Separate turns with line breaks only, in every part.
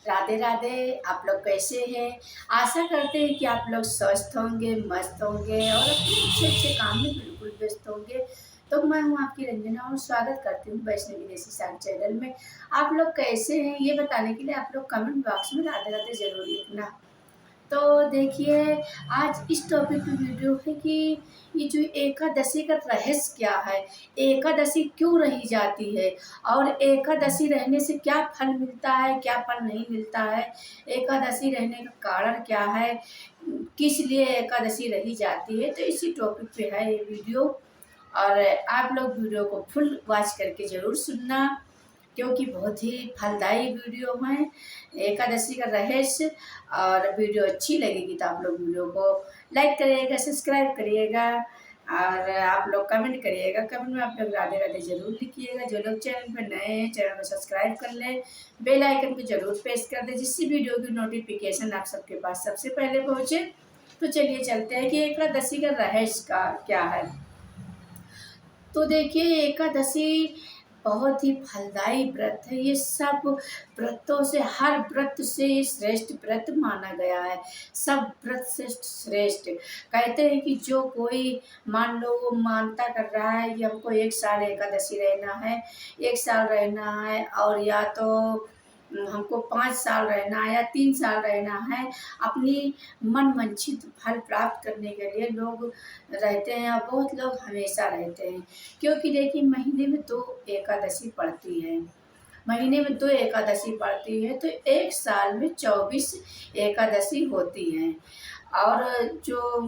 राधे राधे। आप लोग कैसे हैं? आशा करते हैं कि आप लोग स्वस्थ होंगे, मस्त होंगे और अपने अच्छे अच्छे काम में बिल्कुल व्यस्त होंगे। तो मैं हूँ आपकी रंजना और स्वागत करती हूँ वैष्णवी देसी साग चैनल में। आप लोग कैसे हैं ये बताने के लिए आप लोग कमेंट बॉक्स में राधे राधे जरूर लिखना। तो देखिए, आज इस टॉपिक पे वीडियो है कि ये जो एकादशी का रहस्य क्या है, एकादशी क्यों रही जाती है और एकादशी रहने से क्या फल मिलता है, क्या फल नहीं मिलता है, एकादशी रहने का कारण क्या है, किस लिए एकादशी रही जाती है। तो इसी टॉपिक पे है ये वीडियो और आप लोग वीडियो को फुल वॉच करके ज़रूर सुनना क्योंकि बहुत ही फलदायी वीडियो है एकादशी का रहस्य। और वीडियो अच्छी लगेगी तो आप लोग वीडियो को लाइक करिएगा, सब्सक्राइब करिएगा और आप लोग कमेंट करिएगा। कमेंट में आप लोग राधे राधे जरूर लिखिएगा। जो लोग चैनल पर नए हैं चैनल को सब्सक्राइब कर लें, बेल आइकन को जरूर प्रेस कर दें जिससे वीडियो की नोटिफिकेशन आप सबके पास सबसे पहले पहुँचे। तो चलिए चलते हैं कि एकादशी का रहस्य का क्या है। तो देखिए, एकादशी बहुत ही फलदायी व्रत है। ये सब व्रतों से, हर व्रत से ये श्रेष्ठ व्रत माना गया है। सब व्रत से श्रेष्ठ कहते हैं कि जो कोई मान लो वो मानता कर रहा है कि हमको 1 साल एकादशी रहना है, 1 साल रहना है और या तो हमको 5 साल रहना है या 3 साल रहना है, अपनी मन वांछित फल प्राप्त करने के लिए लोग रहते हैं और बहुत लोग हमेशा रहते हैं। क्योंकि देखिए, महीने में 2 एकादशी पड़ती है, महीने में 2 एकादशी पड़ती है तो 1 साल में 24 एकादशी होती हैं। और जो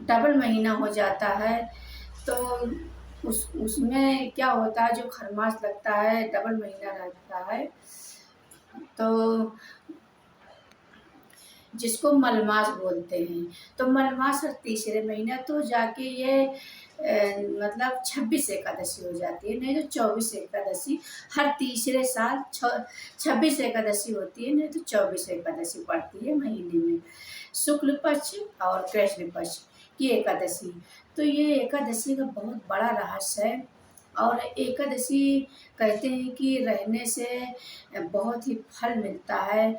डबल महीना हो जाता है तो उसमें क्या होता है, जो खरमास लगता है डबल महीना रहता है तो जिसको मलमास बोलते हैं। तो मलमास हर तीसरे महीना तो जाके ये मतलब 26 एकादशी हो जाती है, नहीं तो 24 एकादशी हर तीसरे साल 26 एकादशी होती है, नहीं तो 24 एकादशी पड़ती है महीने में, शुक्ल पक्ष और कृष्ण पक्ष की एकादशी। तो ये एकादशी का बहुत बड़ा रहस्य है। और एकादशी कहते हैं कि रहने से बहुत ही फल मिलता है।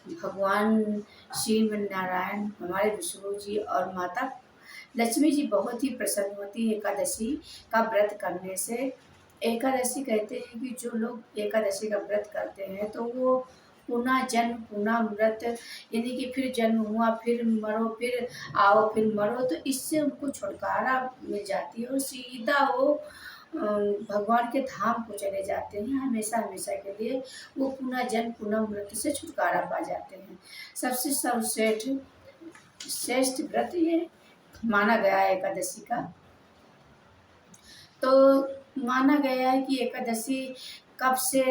भगवान शिव नारायण, हमारे विष्णु जी और माता लक्ष्मी जी बहुत ही प्रसन्न होती है एकादशी का व्रत करने से। एकादशी कहते हैं कि जो लोग एकादशी का व्रत करते हैं तो वो पुनः जन्म पुनः मृत, यानी कि फिर जन्म हुआ फिर मरो फिर आओ फिर मरो, तो इससे उनको छुटकारा मिल जाती है और सीधा वो भगवान के धाम को चले जाते हैं हमेशा हमेशा के लिए। वो पुनः जन्म पुनः मृत्यु से छुटकारा पा जाते हैं। सबसे सर्वश्रेष्ठ श्रेष्ठ व्रत ये माना गया है एकादशी का। तो माना गया है कि एकादशी कब से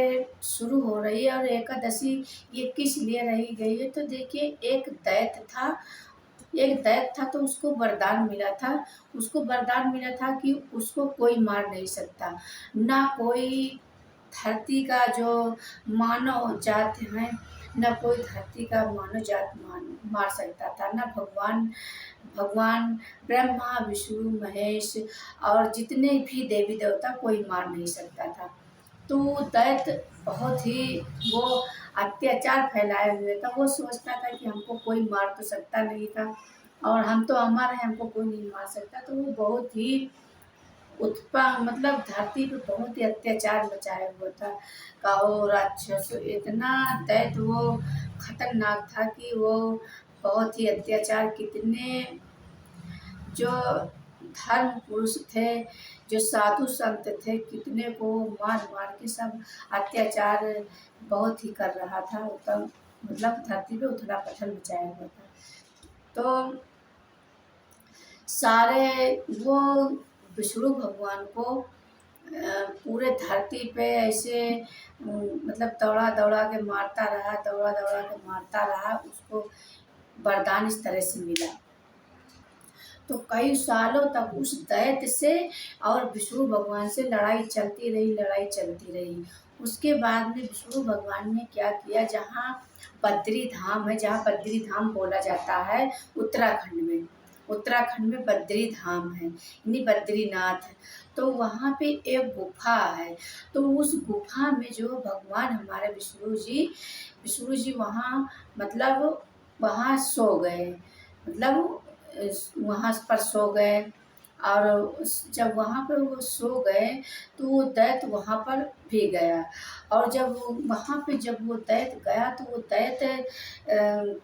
शुरू हो रही है और एकादशी ये किस लिए रही गई है। तो देखिए, एक दैत्य था तो उसको वरदान मिला था। उसको वरदान मिला था कि उसको कोई मार नहीं सकता, ना कोई धरती का जो मानव जात है, न कोई धरती का मानव जात मार सकता था, न भगवान भगवान ब्रह्मा विष्णु महेश और जितने भी देवी देवता कोई मार नहीं सकता था। तो दैत्य बहुत ही वो अत्याचार फैलाए हुए था। वो सोचता था कि हमको कोई मार तो सकता नहीं था और हम तो अमर हैं, हमको कोई नहीं मार सकता। तो वो बहुत ही मतलब धरती पे बहुत ही अत्याचार मचाया हुआ था। काहो राक्षस, इतना दैत्य वो खतरनाक था कि वो बहुत ही अत्याचार, कितने जो धर्म पुरुष थे, जो साधु संत थे, कितने को मार मार के सब अत्याचार बहुत ही कर रहा था। तब मतलब धरती पे उथला पथल मचाया हुआ था। तो सारे वो विष्णु भगवान को पूरे धरती पे ऐसे मतलब दौड़ा दौड़ा के मारता रहा, दौड़ा दौड़ा के मारता रहा। उसको वरदान इस तरह से मिला। तो कई सालों तक उस दैत्य से और विष्णु भगवान से लड़ाई चलती रही, लड़ाई चलती रही। उसके बाद में विष्णु भगवान ने क्या किया, जहाँ बद्री धाम है, जहाँ बद्री धाम बोला जाता है उत्तराखंड में, उत्तराखंड में बद्री धाम है यानी बद्रीनाथ। तो वहाँ पे एक गुफा है। तो उस गुफा में जो भगवान हमारे विष्णु जी वहाँ मतलब वहाँ सो गए, मतलब वहाँ पर सो गए। और जब वहाँ पर वो सो गए तो वो दैत्य वहाँ पर भी गया। और जब वहाँ पे जब वो दैत्य गया तो वो दैत्य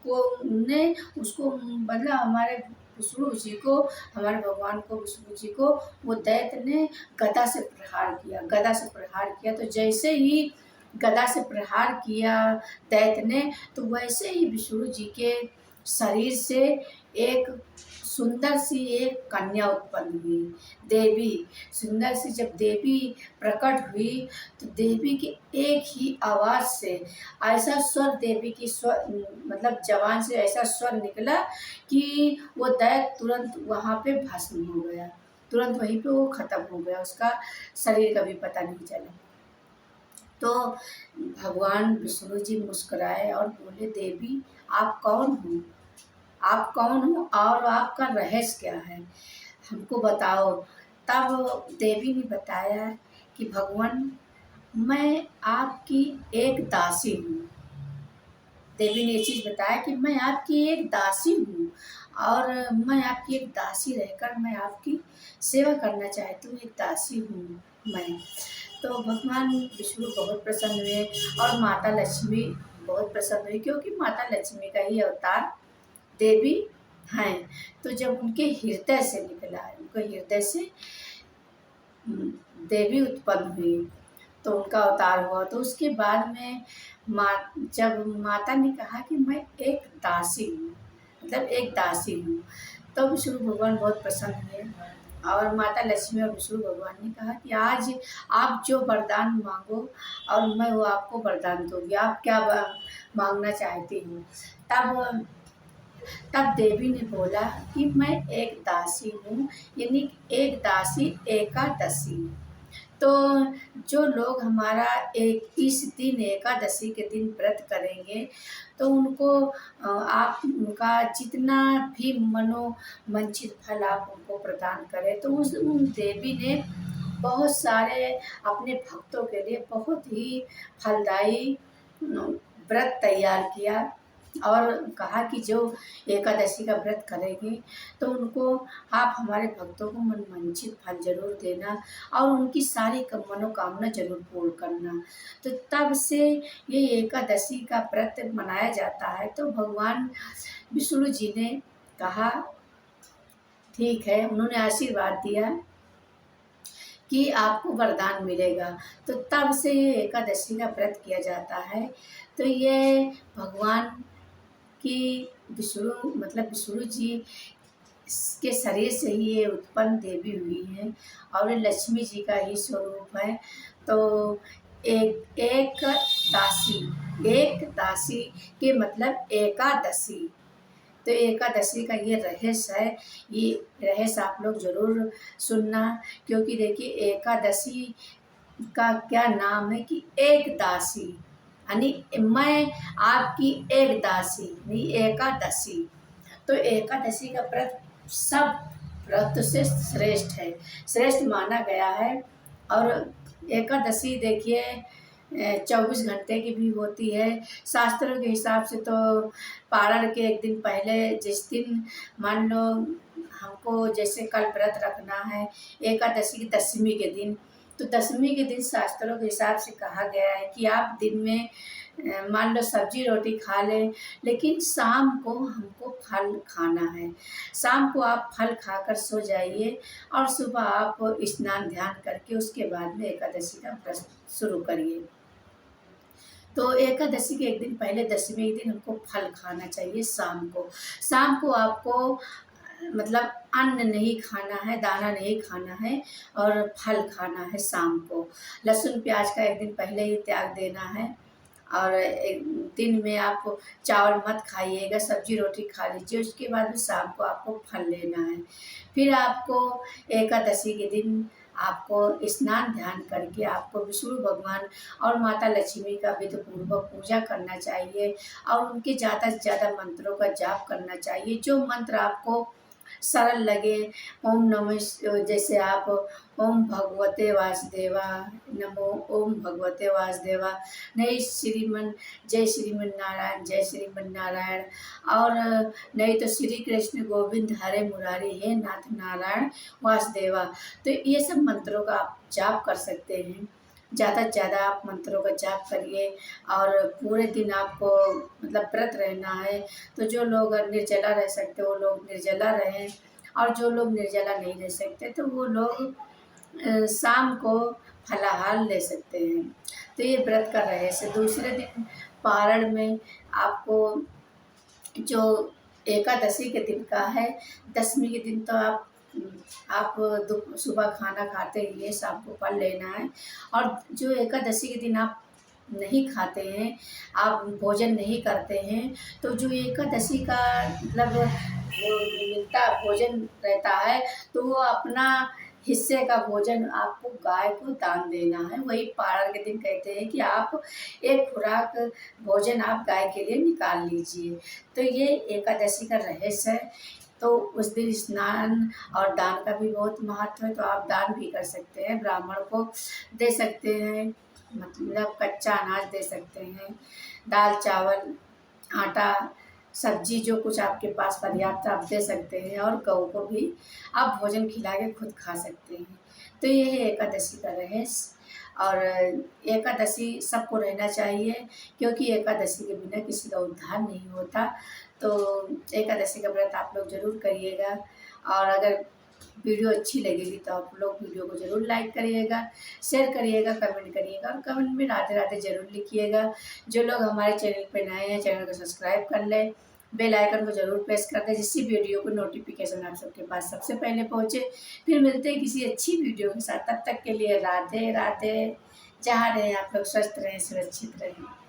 को ने उसको मतलब हमारे विष्णु जी को, हमारे भगवान को, विष्णु जी को वो दैत्य ने गदा से प्रहार किया। गदा से प्रहार किया तो जैसे ही गदा से प्रहार किया दैत्य ने, तो वैसे ही विष्णु जी के शरीर से एक सुंदर सी एक कन्या उत्पन्न हुई, देवी। सुंदर सी जब देवी प्रकट हुई तो देवी की एक ही आवाज़ से ऐसा स्वर, देवी की स्वर मतलब जबान से ऐसा स्वर निकला कि वो दैत्य तुरंत वहाँ पे भस्म हो गया, तुरंत वहीं पे वो खत्म हो गया, उसका शरीर का भी पता नहीं चला। तो भगवान विष्णु जी मुस्कुराए और बोले, देवी आप कौन हो? आप कौन हो और आपका रहस्य क्या है? हमको बताओ। तब देवी ने बताया कि भगवान, मैं आपकी एक दासी हूँ। देवी ने ये चीज़ बताया कि मैं आपकी एक दासी हूँ और मैं आपकी एक दासी रहकर मैं आपकी सेवा करना चाहती हूँ, एक दासी हूँ मैं। तो भगवान विष्णु बहुत प्रसन्न हुए और माता लक्ष्मी बहुत प्रसन्न हुई, क्योंकि माता लक्ष्मी का ही अवतार देवी हैं। तो जब उनके हृदय से निकला, उनके हृदय से देवी उत्पन्न हुई तो उनका अवतार हुआ। तो उसके बाद में जब माता ने कहा कि मैं एक दासी हूँ, मतलब एक दासी हूँ, तब विष्णु भगवान बहुत प्रसन्न हुए। और माता लक्ष्मी और विष्णु भगवान ने कहा कि आज आप जो वरदान मांगो और मैं वो आपको वरदान दूंगी, आप क्या मांगना चाहती हो? तब तब देवी ने बोला कि मैं एक दासी हूँ, यानी एक दासी एकादशी। तो जो लोग हमारा एक इस दिन एकादशी के दिन व्रत करेंगे तो उनको आप उनका जितना भी मनोवांछित फल आप उनको प्रदान करें। तो उन देवी ने बहुत सारे अपने भक्तों के लिए बहुत ही फलदायी व्रत तैयार किया और कहा कि जो एकादशी का व्रत करेंगे तो उनको आप हमारे भक्तों को मनवांछित फल जरूर देना और उनकी सारी मनोकामना जरूर पूर्ण करना। तो तब से ये एकादशी का व्रत मनाया जाता है। तो भगवान विष्णु जी ने कहा ठीक है, उन्होंने आशीर्वाद दिया कि आपको वरदान मिलेगा। तो तब से ये एकादशी का व्रत किया जाता है। तो ये भगवान कि विष्णु मतलब विष्णु जी के शरीर से ही ये उत्पन्न देवी हुई है और ये लक्ष्मी जी का ही स्वरूप है। तो एक एक दासी के मतलब एकादशी। तो एकादशी का ये रहस्य है, ये रहस्य आप लोग ज़रूर सुनना, क्योंकि देखिए एकादशी का क्या नाम है कि एक दासी, यानी मैं आपकी एक दासी, यानी एकादशी। तो एकादशी का व्रत सब व्रत से श्रेष्ठ है, श्रेष्ठ माना गया है। और एकादशी देखिए 24 घंटे की भी होती है। शास्त्रों के हिसाब से तो पारण के एक दिन पहले, जिस दिन मान लो हमको जैसे कल व्रत रखना है एकादशी की दशमी के दिन, तो दशमी के दिन शास्त्रों के हिसाब से कहा गया है कि आप दिन में मान लो सब्जी रोटी खा लें, लेकिन शाम को हमको फल खाना है। शाम को आप फल खाकर सो जाइए और सुबह आप स्नान ध्यान करके उसके बाद में एकादशी का व्रत शुरू करिए। तो एकादशी के एक दिन पहले दशमी के दिन हमको फल खाना चाहिए शाम को। शाम को आपको मतलब अन्न नहीं खाना है, दाना नहीं खाना है और फल खाना है शाम को। लहसुन प्याज का एक दिन पहले ही त्याग देना है। और एक दिन में आप चावल मत खाइएगा, सब्जी रोटी खा लीजिए। उसके बाद में शाम को आपको फल लेना है। फिर आपको एकादशी के दिन आपको स्नान ध्यान करके आपको विष्णु भगवान और माता लक्ष्मी का विधिपूर्वक पूजा करना चाहिए और उनके ज़्यादा से ज़्यादा मंत्रों का जाप करना चाहिए। जो मंत्र आपको सरल लगे। ओम नमः जैसे आप ओम भगवते वासुदेवा नमो ओम भगवते वासुदेवा, नहीं श्रीमन जय श्रीमन नारायण जय श्रीमन नारायण, और नहीं तो श्री कृष्ण गोविंद हरे मुरारी हे नाथ नारायण वासुदेवा। तो ये सब मंत्रों का आप जाप कर सकते हैं। ज़्यादा से ज़्यादा आप मंत्रों का जाप करिए, और पूरे दिन आपको मतलब व्रत रहना है। तो जो लोग निर्जला रह सकते वो लोग निर्जला रहें, और जो लोग निर्जला नहीं रह सकते तो वो लोग शाम को फलाहार ले सकते हैं। तो ये व्रत का रहस्य। दूसरे दिन पारण में आपको जो एकादशी के दिन का है, दशमी के दिन तो आप सुबह खाना खाते ही है, शाम को फल लेना है। और जो एकादशी के दिन आप नहीं खाते हैं, आप भोजन नहीं करते हैं, तो जो एकादशी का मतलब वो मिलता भोजन रहता है, तो वो अपना हिस्से का भोजन आपको गाय को दान देना है। वही पारण के दिन कहते हैं कि आप एक खुराक भोजन आप गाय के लिए निकाल लीजिए। तो ये एकादशी का रहस्य है। तो उस दिन स्नान और दान का भी बहुत महत्व है, तो आप दान भी कर सकते हैं, ब्राह्मण को दे सकते हैं, मतलब कच्चा अनाज दे सकते हैं, दाल चावल आटा सब्जी जो कुछ आपके पास पर्याप्त आप दे सकते हैं, और गऊ को भी आप भोजन खिला के खुद खा सकते हैं। तो ये है एकादशी का रहस्य। और एकादशी सबको रहना चाहिए, क्योंकि एकादशी के बिना किसी का उद्धार नहीं होता। तो एकादशी का व्रत आप लोग ज़रूर करिएगा। और अगर वीडियो अच्छी लगेगी तो आप लोग वीडियो को ज़रूर लाइक करिएगा, शेयर करिएगा, कमेंट करिएगा, और कमेंट में राधे राधे ज़रूर लिखिएगा। जो लोग हमारे चैनल पे नए हैं, चैनल को सब्सक्राइब कर लें, बेल आइकन को ज़रूर प्रेस कर दें, जिससे वीडियो को नोटिफिकेशन आप सबके पास सबसे पहले पहुँचे। फिर मिलते हैं किसी अच्छी वीडियो के साथ, तब तक के लिए राधे राधे। जहाँ रहें आप लोग स्वस्थ रहें, सुरक्षित रहें।